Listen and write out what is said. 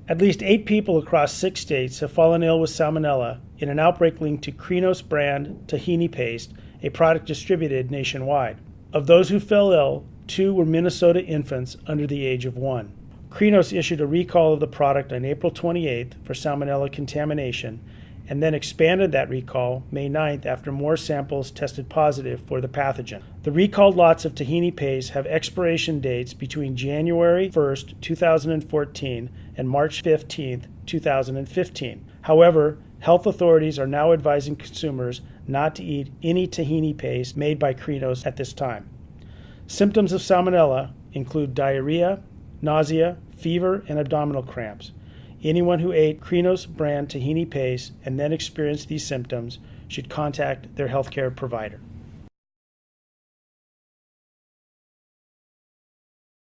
At least 8 people across 6 states have fallen ill with salmonella in an outbreak linked to Krinos-brand tahini paste, a product distributed nationwide. Of those who fell ill, 2 were Minnesota infants under the age of 1. Krinos issued a recall of the product on April 28th for salmonella contamination, and then expanded that recall May 9th after more samples tested positive for the pathogen. The recalled lots of tahini paste have expiration dates between January 1st, 2014 and March 15th, 2015. However, health authorities are now advising consumers not to eat any tahini paste made by Krinos at this time. Symptoms of salmonella include diarrhea, nausea, fever, and abdominal cramps. Anyone who ate Krinos-brand tahini paste and then experienced these symptoms should contact their healthcare provider.